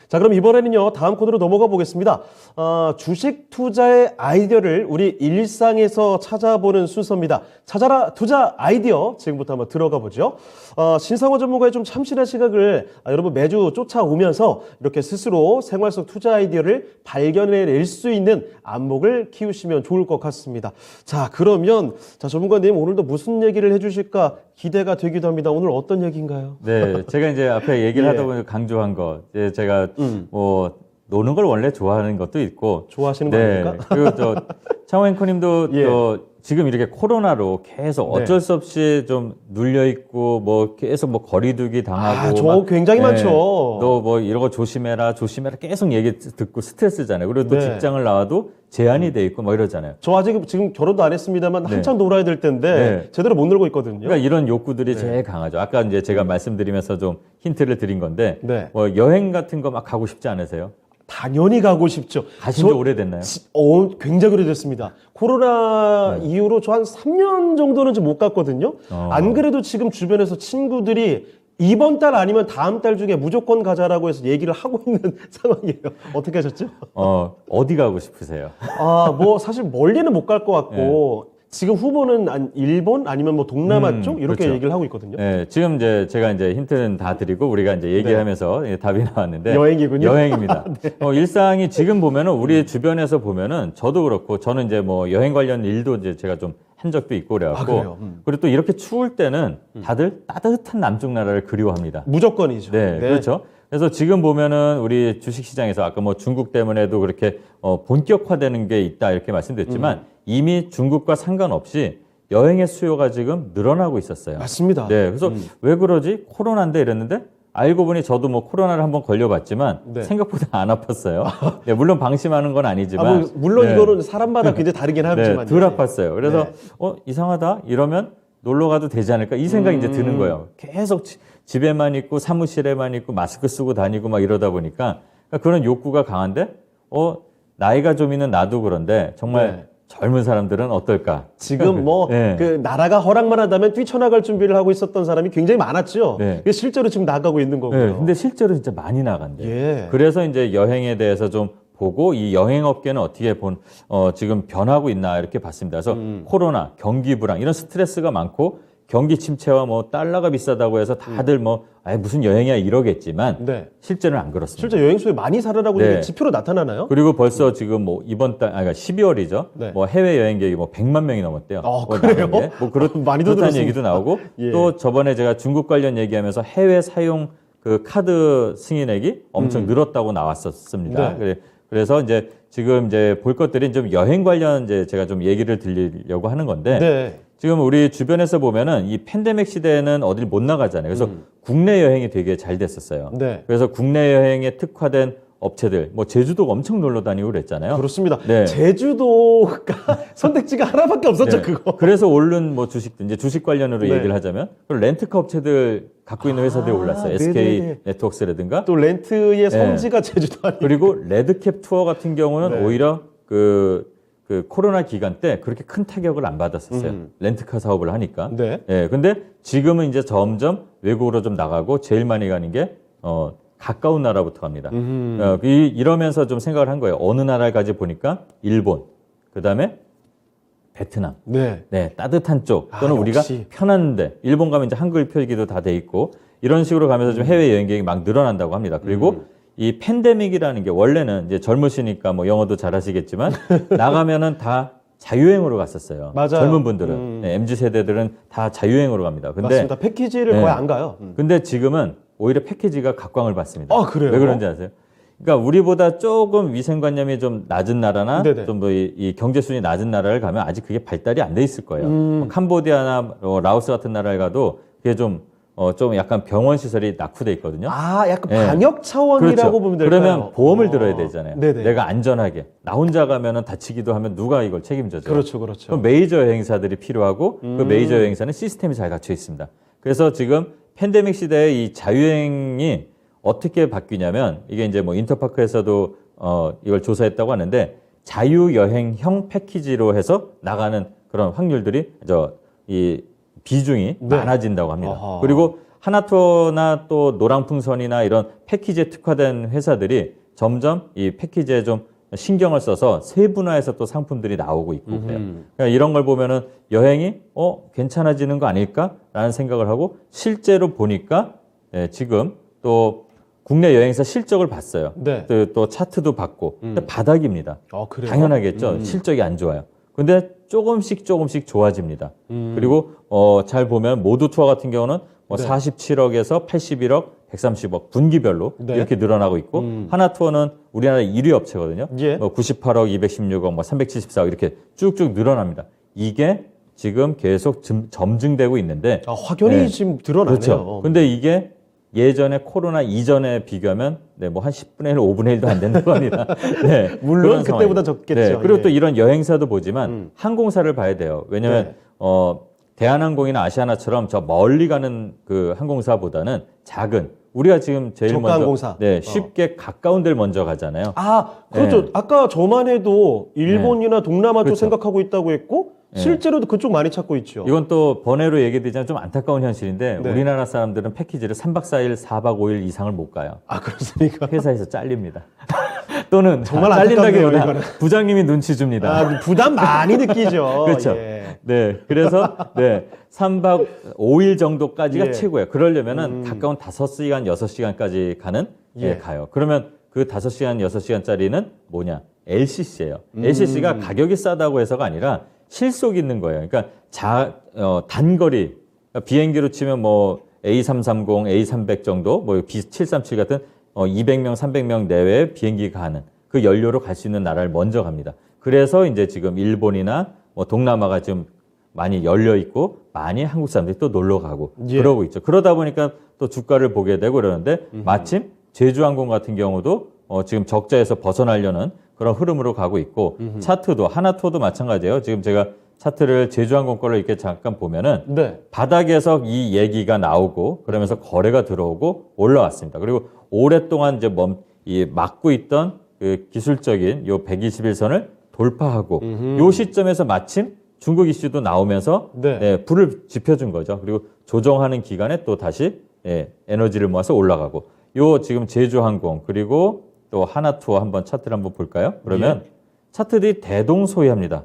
자, 그럼 이번에는요, 다음 코너로 넘어가 보겠습니다. 주식 투자의 아이디어를 우리 일상에서 찾아보는 순서입니다. 찾아라 투자 아이디어. 지금부터 한번 들어가 보죠. 신상호 전문가의 좀 참신한 시각을 여러분 매주 쫓아오면서 이렇게 스스로 생활 속 투자 아이디어를 발견해낼 수 있는 안목을 키우시면 좋을 것 같습니다. 자, 그러면 전문가님 오늘도 무슨 얘기를 해주실까 기대가 되기도 합니다. 오늘 어떤 얘기인가요? 네, 제가 이제 앞에 얘기를 예. 하다 보니 강조한 거, 이제 제가 뭐 노는 걸 원래 좋아하는 것도 있고, 좋아하시는 거 네, 아닙니까? 그리고 창호 앵커님도 예. 또 지금 이렇게 코로나로 계속 어쩔 수 없이 좀 눌려 있고 뭐 계속 뭐 거리두기 당하고, 저 굉장히 많죠. 너 뭐 이런 거 조심해라, 조심해라 계속 얘기 듣고 스트레스잖아요. 그리고 또 네. 직장을 나와도 제한이 돼 있고 뭐 이러잖아요. 저 아직 지금 결혼도 안 했습니다만 한참 놀아야 될 텐데 네. 제대로 못 놀고 있거든요. 그러니까 이런 욕구들이 제일 강하죠. 아까 이제 제가 말씀드리면서 좀 힌트를 드린 건데, 네. 뭐 여행 같은 거 막 가고 싶지 않으세요? 당연히 가고 싶죠. 가신 지 오래됐나요? 굉장히 오래됐습니다. 코로나 이후로 저 한 3년 정도는 좀 못 갔거든요. 안 그래도 지금 주변에서 친구들이 이번 달 아니면 다음 달 중에 무조건 가자라고 해서 얘기를 하고 있는 상황이에요. 어떻게 하셨죠? 어디 가고 싶으세요? 뭐 사실 멀리는 못 갈 것 같고 지금 후보는 일본 아니면 뭐 동남아 쪽 이렇게 그렇죠. 얘기를 하고 있거든요. 네, 지금 이제 제가 이제 힌트는 다 드리고 우리가 이제 얘기하면서 답이 나왔는데 여행이군요. 여행입니다. 일상이 지금 보면은 우리 주변에서 보면은 저도 그렇고 저는 이제 뭐 여행 관련 일도 이제 제가 좀 한 적도 있고 그래갖고 그래요? 그리고 또 이렇게 추울 때는 다들 따뜻한 남쪽 나라를 그리워합니다. 무조건이죠. 네, 그렇죠. 그래서 지금 보면은 우리 주식시장에서 아까 뭐 중국 때문에도 그렇게 본격화되는 게 있다 이렇게 말씀드렸지만 이미 중국과 상관없이 여행의 수요가 지금 늘어나고 있었어요. 맞습니다. 네, 그래서 왜 그러지? 코로나인데 이랬는데 알고 보니 저도 뭐 코로나를 한번 걸려봤지만 네. 생각보다 안 아팠어요. 네, 물론 방심하는 건 아니지만 물론 네. 이거는 사람마다 굉장히 다르긴 하지만 네, 덜 아팠어요. 그래서 이상하다 이러면 놀러 가도 되지 않을까 이 생각이 이제 드는 거예요. 계속 집에만 있고 사무실에만 있고 마스크 쓰고 다니고 막 이러다 보니까 그런 욕구가 강한데 나이가 좀 있는 나도 그런데 정말 젊은 사람들은 어떨까? 지금 뭐 그 나라가 허락만 한다면 뛰쳐나갈 준비를 하고 있었던 사람이 굉장히 많았죠. 네. 실제로 지금 나가고 있는 거고요. 네, 근데 실제로 진짜 많이 나간대요. 예. 그래서 이제 여행에 대해서 좀 보고 이 여행업계는 어떻게 지금 변하고 있나 이렇게 봤습니다. 그래서 코로나, 경기 불황 이런 스트레스가 많고 경기 침체와 뭐 달러가 비싸다고 해서 다들 무슨 여행이야 이러겠지만 실제는 안 그렇습니다. 실제 여행 수요 많이 살아나고 있는 게 지표로 나타나나요? 그리고 벌써 지금 뭐 이번 달, 그러니까 12월이죠. 뭐 해외 여행객이 뭐 100만 명이 넘었대요. 그래요? 뭐 많이도 그렇다는 들었습니다. 얘기도 나오고 또 저번에 제가 중국 관련 얘기하면서 해외 사용 그 카드 승인액이 엄청 늘었다고 나왔었습니다. 그래서 이제 지금 이제 볼 것들이 좀 여행 관련 이제 제가 좀 얘기를 드리려고 하는 건데 지금 우리 주변에서 보면은 이 팬데믹 시대에는 어딜 못 나가잖아요. 그래서 국내 여행이 되게 잘 됐었어요. 그래서 국내 여행에 특화된 업체들, 뭐 제주도가 엄청 놀러 다니고 그랬잖아요. 그렇습니다. 제주도가 선택지가 하나밖에 없었죠, 그거. 그래서 오른 뭐 주식들, 이제 주식 관련으로 얘기를 하자면 렌트카 업체들 갖고 있는 회사들이 올랐어요. SK 네트워크스라든가. 또 렌트의 성지가 제주도 아니에요. 그리고 레드캡 투어 같은 경우는 오히려 그 코로나 기간 때 그렇게 큰 타격을 안 받았었어요. 렌트카 사업을 하니까. 근데 지금은 이제 점점 외국으로 좀 나가고 제일 많이 가는 게 가까운 나라부터 갑니다. 이러면서 좀 생각을 한 거예요. 어느 나라를 가지 보니까 일본, 그 다음에 베트남, 따뜻한 쪽 또는 우리가 편한데 일본 가면 이제 한글 표기도 다 돼 있고 이런 식으로 가면서 좀 해외 여행객이 막 늘어난다고 합니다. 그리고 이 팬데믹이라는 게 원래는 이제 젊으시니까 뭐 영어도 잘하시겠지만 나가면은 다 자유여행으로 갔었어요. 맞아요. 젊은 분들은 MZ 세대들은 다 자유여행으로 갑니다. 근데 맞습니다. 패키지를 거의 안 가요. 근데 지금은 오히려 패키지가 각광을 받습니다. 그래요? 왜 그런지 아세요? 그러니까 우리보다 조금 위생관념이 좀 낮은 나라나 좀 뭐 이 경제수준이 낮은 나라를 가면 아직 그게 발달이 안 돼 있을 거예요. 뭐 캄보디아나 라오스 같은 나라를 가도 그게 좀 약간 병원 시설이 낙후돼 있거든요. 약간 방역 차원이라고 보면 될까요? 그러면 보험을 들어야 되잖아요. 네네. 내가 안전하게. 나 혼자 가면은 다치기도 하면 누가 이걸 책임져줘요? 그렇죠. 그럼 메이저 여행사들이 필요하고 그 메이저 여행사는 시스템이 잘 갖춰 있습니다. 그래서 지금 팬데믹 시대에 이 자유여행이 어떻게 바뀌냐면 이게 이제 뭐 인터파크에서도 이걸 조사했다고 하는데 자유여행형 패키지로 해서 나가는 그런 확률들이 이 비중이 많아진다고 합니다. 그리고 하나투어나 또 노랑풍선이나 이런 패키지에 특화된 회사들이 점점 이 패키지에 좀 신경을 써서 세분화해서 또 상품들이 나오고 있고 그래요. 그러니까 이런 걸 보면은 여행이 괜찮아지는 거 아닐까라는 생각을 하고 실제로 보니까 지금 또 국내 여행사 실적을 봤어요. 네. 또 차트도 봤고 근데 바닥입니다. 그래요? 당연하겠죠. 실적이 안 좋아요. 근데 조금씩 좋아집니다. 그리고 잘 보면 모두 투어 같은 경우는 47억에서 81억, 130억 분기별로 네. 이렇게 늘어나고 있고 하나투어는 우리나라 1위 업체거든요. 예. 98억, 216억, 374억 이렇게 쭉쭉 늘어납니다. 이게 지금 계속 점증되고 있는데 확연히 지금 드러나네요. 그렇죠. 근데 이게 예전에 코로나 이전에 비교하면 뭐 한 10분의 1, 5분의 1도 안 된다고 합니다. 네, 물론 그런 그때보다 상황이에요. 적겠죠. 네, 그리고 예. 또 이런 여행사도 보지만 항공사를 봐야 돼요. 왜냐하면 대한항공이나 아시아나처럼 저 멀리 가는 그 항공사보다는 작은 우리가 지금 제일 저가 먼저 항공사. 쉽게 가까운 데를 먼저 가잖아요. 그렇죠. 네. 아까 저만 해도 일본이나 동남아 쪽 그렇죠. 생각하고 있다고 했고 실제로도 그쪽 많이 찾고 있죠. 이건 또 번외로 얘기드리자면 좀 안타까운 현실인데 네. 우리나라 사람들은 패키지를 3박 4일, 4박 5일 이상을 못 가요. 그렇습니까? 회사에서 잘립니다. 또는 정말 잘린다기보다 안타깝네요, 이거는. 부장님이 눈치 줍니다. 부담 많이 느끼죠. 그렇죠. 예. 네. 그래서 3박 5일 정도까지가 예. 최고예요. 그러려면은 가까운 5시간, 6시간까지 가는 가요. 그러면 그 5시간, 6시간짜리는 뭐냐? LCC예요. LCC가 가격이 싸다고 해서가 아니라 실속 있는 거예요. 그러니까 단거리 그러니까 비행기로 치면 뭐 A330, A300 정도, 뭐 B737 같은 200명, 300명 내외의 비행기가 가는 그 연료로 갈 수 있는 나라를 먼저 갑니다. 그래서 이제 지금 일본이나 뭐 동남아가 지금 많이 열려 있고 많이 한국 사람들이 또 놀러 가고 그러고 있죠. 그러다 보니까 또 주가를 보게 되고 그러는데 마침 제주항공 같은 경우도 지금 적자에서 벗어나려는 그런 흐름으로 가고 있고 차트도 하나투어도 마찬가지예요. 지금 제가 차트를 제주항공 거를 이렇게 잠깐 보면은 바닥에서 이 얘기가 나오고 그러면서 거래가 들어오고 올라왔습니다. 그리고 오랫동안 이제 막고 있던 그 기술적인 요 121선을 돌파하고 요 시점에서 마침 중국 이슈도 나오면서 불을 지펴준 거죠. 그리고 조정하는 기간에 또 다시 에너지를 모아서 올라가고 요 지금 제주항공 그리고 또 하나투어 한번 차트를 한번 볼까요? 그러면 차트들이 대동소이합니다.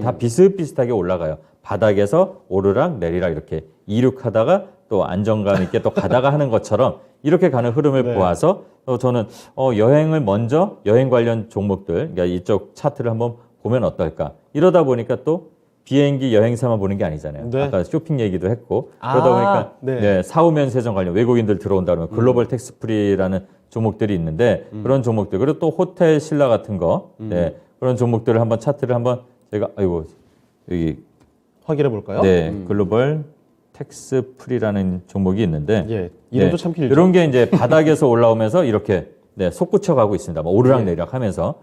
다 비슷비슷하게 올라가요. 바닥에서 오르락 내리락 이렇게 이륙하다가 또 안정감 있게 또 가다가 하는 것처럼 이렇게 가는 흐름을 보아서 저는 여행을 먼저 여행 관련 종목들 그러니까 이쪽 차트를 한번 보면 어떨까. 이러다 보니까 또 비행기 여행사만 보는 게 아니잖아요. 아까 쇼핑 얘기도 했고 그러다 보니까 사후면 세정 관련 외국인들 들어온다 그러면 글로벌 텍스프리라는 종목들이 있는데 그런 종목들 그리고 또 호텔 신라 같은 거 그런 종목들을 한번 차트를 한번 제가 여기 확인해 볼까요? 글로벌 텍스프리라는 종목이 있는데 이름도 참 길죠. 이런 게 이제 바닥에서 올라오면서 이렇게 솟구쳐 가고 있습니다. 뭐 오르락 내리락 하면서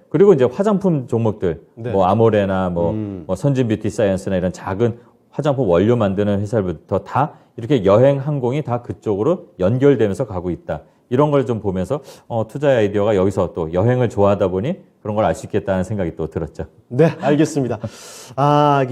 그리고 이제 화장품 종목들 뭐 아모레나 뭐 선진 뷰티 사이언스나 이런 작은 화장품 원료 만드는 회사들부터 다 이렇게 여행 항공이 다 그쪽으로 연결되면서 가고 있다. 이런 걸 좀 보면서 투자의 아이디어가 여기서 또 여행을 좋아하다 보니 그런 걸 알 수 있겠다는 생각이 또 들었죠. 네, 알겠습니다.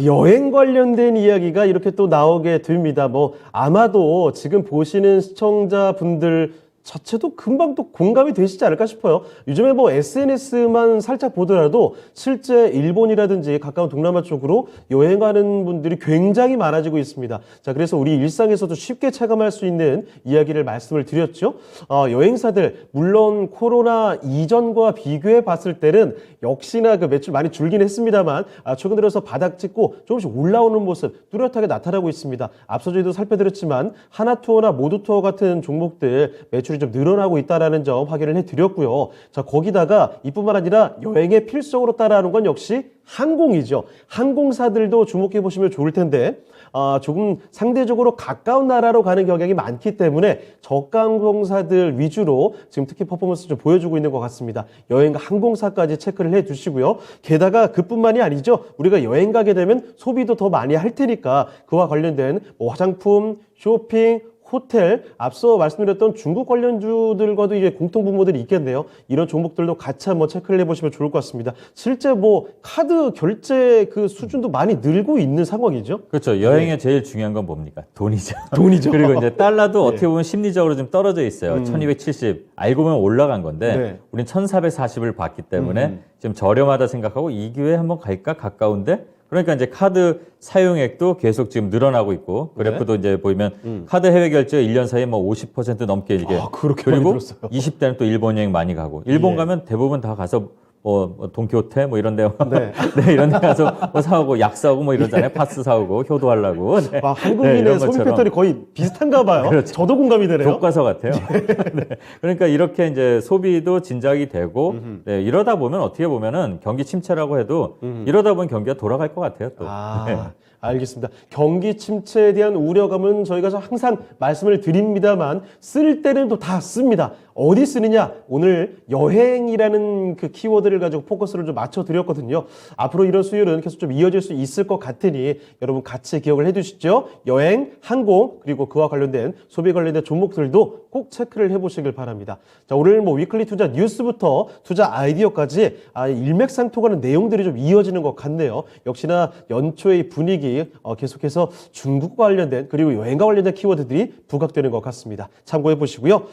여행 관련된 이야기가 이렇게 또 나오게 됩니다. 뭐 아마도 지금 보시는 시청자분들 자체도 금방 또 공감이 되시지 않을까 싶어요. 요즘에 뭐 SNS만 살짝 보더라도 실제 일본이라든지 가까운 동남아 쪽으로 여행하는 분들이 굉장히 많아지고 있습니다. 자, 그래서 우리 일상에서도 쉽게 체감할 수 있는 이야기를 말씀을 드렸죠. 여행사들 물론 코로나 이전과 비교해 봤을 때는 역시나 그 매출 많이 줄긴 했습니다만 최근 들어서 바닥 찍고 조금씩 올라오는 모습 뚜렷하게 나타나고 있습니다. 앞서 저희도 살펴드렸지만 하나투어나 모두투어 같은 종목들 매출이 좀 늘어나고 있다는 점 확인을 해드렸고요. 자, 거기다가 이뿐만 아니라 여행에 필수적으로 따라하는 건 역시 항공이죠. 항공사들도 주목해 보시면 좋을 텐데 조금 상대적으로 가까운 나라로 가는 경향이 많기 때문에 저가 항공사들 위주로 지금 특히 퍼포먼스 좀 보여주고 있는 것 같습니다. 여행과 항공사까지 체크를 해 두시고요. 게다가 그뿐만이 아니죠. 우리가 여행 가게 되면 소비도 더 많이 할 테니까 그와 관련된 뭐 화장품, 쇼핑, 호텔, 앞서 말씀드렸던 중국 관련주들과도 이제 공통 분모들이 있겠네요. 이런 종목들도 같이 한번 체크를 해보시면 좋을 것 같습니다. 실제 뭐 카드 결제 그 수준도 많이 늘고 있는 상황이죠. 그렇죠. 여행에 제일 중요한 건 뭡니까? 돈이죠. 돈이죠. 그리고 이제 달러도 어떻게 보면 심리적으로 좀 떨어져 있어요. 1270. 알고 보면 올라간 건데 네. 우린 1440을 봤기 때문에 지금 저렴하다 생각하고 이 기회에 한번 갈까 가까운데 그러니까 이제 카드 사용액도 계속 지금 늘어나고 있고 그래프도 이제 보이면 카드 해외 결제 1년 사이에 뭐 50% 넘게 이게 그렇게 많이 그리고 들었어요. 20대는 또 일본 여행 많이 가고 일본 예. 가면 대부분 다 가서 뭐 돈키호테 뭐 이런 데 네. 네, 이런 데 가서 뭐 사오고 약 사오고 뭐 이러잖아요. 파스 사오고 효도하려고. 네. 한국인의 이런 소비 것처럼. 패턴이 거의 비슷한가 봐요. 그렇죠. 저도 공감이 되네요. 교과서 같아요. 네. 그러니까 이렇게 이제 소비도 진작이 되고 네, 이러다 보면 어떻게 보면은 경기 침체라고 해도 이러다 보면 경기가 돌아갈 것 같아요. 또. 네. 알겠습니다. 경기 침체에 대한 우려감은 저희가 항상 말씀을 드립니다만 쓸 때는 또 다 씁니다. 어디 쓰느냐? 오늘 여행이라는 그 키워드를 가지고 포커스를 좀 맞춰드렸거든요. 앞으로 이런 수요는 계속 좀 이어질 수 있을 것 같으니 여러분 같이 기억을 해두시죠. 여행, 항공, 그리고 그와 관련된 소비 관련된 종목들도 꼭 체크를 해보시길 바랍니다. 자, 오늘 뭐 위클리 투자 뉴스부터 투자 아이디어까지 일맥상통하는 내용들이 좀 이어지는 것 같네요. 역시나 연초의 분위기 계속해서 중국과 관련된 그리고 여행과 관련된 키워드들이 부각되는 것 같습니다. 참고해 보시고요.